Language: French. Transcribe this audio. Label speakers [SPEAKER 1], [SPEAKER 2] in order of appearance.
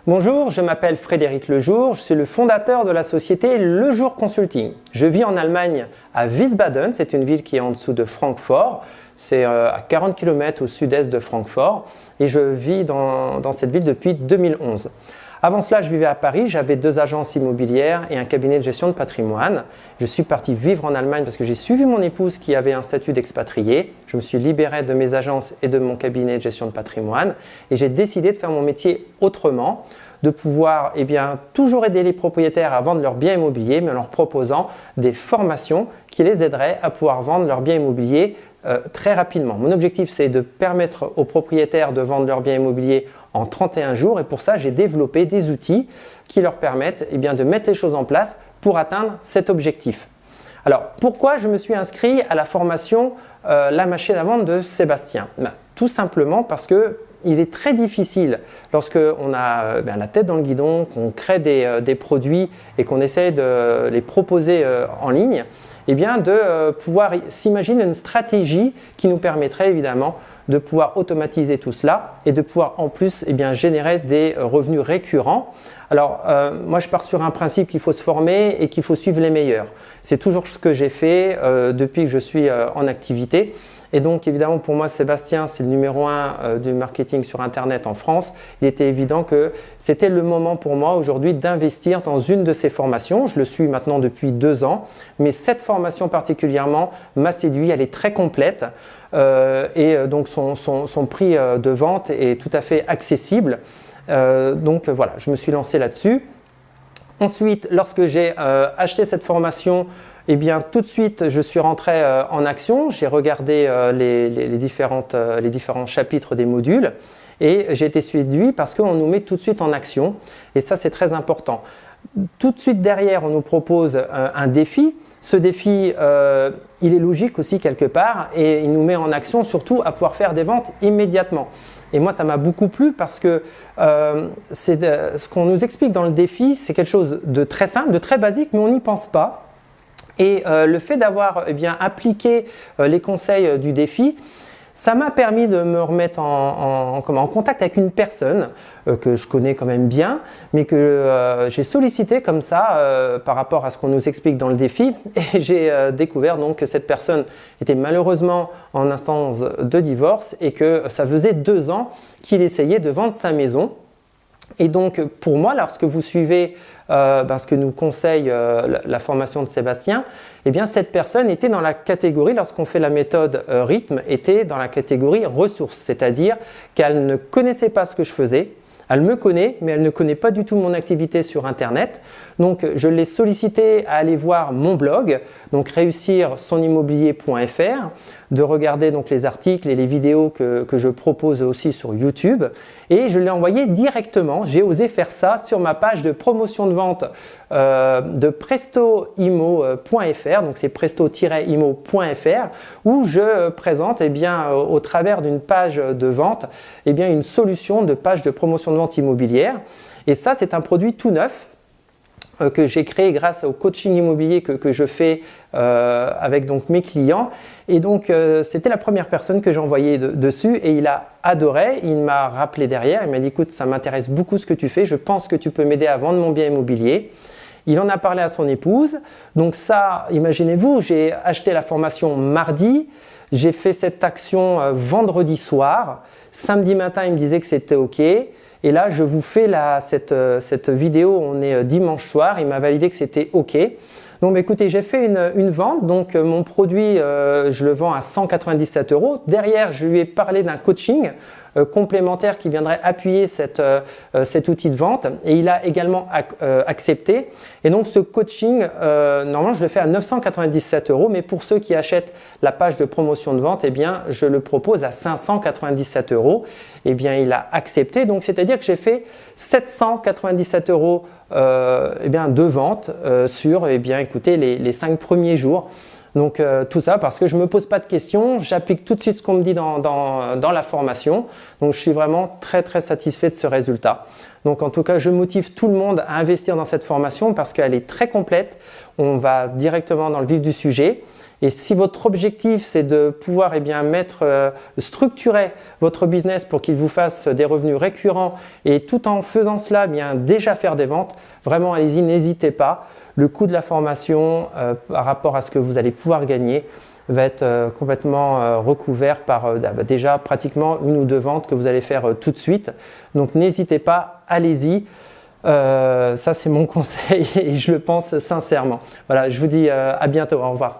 [SPEAKER 1] Bonjour, je m'appelle Frédéric Lejour, je suis le fondateur de la société Lejour Consulting. Je vis en Allemagne à Wiesbaden, c'est une ville qui est en dessous de Francfort, c'est à 40 km au sud-est de Francfort et je vis dans cette ville depuis 2011. Avant cela, je vivais à Paris, j'avais 2 agences immobilières et un cabinet de gestion de patrimoine. Je suis parti vivre en Allemagne parce que j'ai suivi mon épouse qui avait un statut d'expatrié. Je me suis libéré de mes agences et de mon cabinet de gestion de patrimoine et j'ai décidé de faire mon métier autrement, de pouvoir toujours aider les propriétaires à vendre leurs biens immobiliers, mais en leur proposant des formations qui les aideraient à pouvoir vendre leurs biens immobiliers très rapidement. Mon objectif, c'est de permettre aux propriétaires de vendre leurs biens immobiliers en 31 jours et pour ça, j'ai développé des outils qui leur permettent de mettre les choses en place pour atteindre cet objectif. Alors, pourquoi je me suis inscrit à la formation La machine à vendre de Sébastien? Tout simplement parce que il est très difficile lorsqu'on a la tête dans le guidon, qu'on crée des produits et qu'on essaie de les proposer en ligne, de pouvoir s'imaginer une stratégie qui nous permettrait évidemment de pouvoir automatiser tout cela et de pouvoir en plus générer des revenus récurrents. Alors moi je pars sur un principe qu'il faut se former et qu'il faut suivre les meilleurs. C'est toujours ce que j'ai fait depuis que je suis en activité. Et donc évidemment pour moi Sébastien c'est le numéro 1 du marketing sur internet en France. Il était évident que c'était le moment pour moi aujourd'hui d'investir dans une de ces formations. Je le suis maintenant depuis 2 ans, mais cette formation particulièrement m'a séduit, elle est très complète et donc son prix de vente est tout à fait accessible. Donc voilà, je me suis lancé là-dessus. Ensuite, lorsque j'ai acheté cette formation, tout de suite, je suis rentré en action. J'ai regardé les différents chapitres des modules et j'ai été séduit parce qu'on nous met tout de suite en action et ça, c'est très important. Tout de suite derrière, on nous propose un défi. Ce défi, il est logique aussi quelque part et il nous met en action surtout à pouvoir faire des ventes immédiatement. Et moi, ça m'a beaucoup plu parce que ce qu'on nous explique dans le défi, c'est quelque chose de très simple, de très basique, mais on n'y pense pas. Et le fait d'avoir appliqué les conseils du défi, ça m'a permis de me remettre en contact avec une personne que je connais quand même bien, mais que j'ai sollicité comme ça par rapport à ce qu'on nous explique dans le défi. Et j'ai découvert donc que cette personne était malheureusement en instance de divorce et que ça faisait 2 ans qu'il essayait de vendre sa maison. Et donc pour moi, lorsque vous suivez ce que nous conseille la formation de Sébastien, cette personne était dans la catégorie, lorsqu'on fait la méthode rythme, était dans la catégorie ressources, c'est-à-dire qu'elle ne connaissait pas ce que je faisais. Elle me connaît, mais elle ne connaît pas du tout mon activité sur Internet. Donc, je l'ai sollicité à aller voir mon blog, donc réussirsonimmobilier.fr, de regarder donc les articles et les vidéos que je propose aussi sur YouTube. Et je l'ai envoyé directement, j'ai osé faire ça sur ma page de promotion de vente de presto-imo.fr, donc c'est presto-imo.fr, où je présente au travers d'une page de vente une solution de page de promotion de vente immobilière. Et ça, c'est un produit tout neuf que j'ai créé grâce au coaching immobilier que je fais avec donc mes clients. Et donc, c'était la première personne que j'ai envoyée dessus et il a adoré. Il m'a rappelé derrière, il m'a dit « Écoute, ça m'intéresse beaucoup ce que tu fais, je pense que tu peux m'aider à vendre mon bien immobilier ». Il en a parlé à son épouse. Donc ça, imaginez-vous, j'ai acheté la formation mardi, j'ai fait cette action vendredi soir. Samedi matin, il me disait que c'était OK. Et là, je vous fais cette vidéo, on est dimanche soir, il m'a validé que c'était OK. Donc écoutez, j'ai fait une vente, donc mon produit, je le vends à 197 €. Derrière, je lui ai parlé d'un coaching complémentaire qui viendrait appuyer cet outil de vente et il a également accepté. Et donc ce coaching, normalement je le fais à 997 €, mais pour ceux qui achètent la page de promotion de vente, je le propose à 597 €. Il a accepté, donc c'est-à-dire que j'ai fait 797 € de vente sur écoutez, les 5 premiers jours. Donc tout ça parce que je ne me pose pas de questions, j'applique tout de suite ce qu'on me dit dans la formation. Donc je suis vraiment très très satisfait de ce résultat. Donc en tout cas, je motive tout le monde à investir dans cette formation parce qu'elle est très complète. On va directement dans le vif du sujet Et si votre objectif c'est de pouvoir structurer votre business pour qu'il vous fasse des revenus récurrents et tout en faisant cela, déjà faire des ventes, vraiment allez-y, n'hésitez pas. Le coût de la formation par rapport à ce que vous allez pouvoir gagner va être complètement recouvert par déjà pratiquement 1 ou 2 ventes que vous allez faire tout de suite. Donc n'hésitez pas, allez-y. Ça c'est mon conseil et je le pense sincèrement. Voilà, je vous dis à bientôt, au revoir.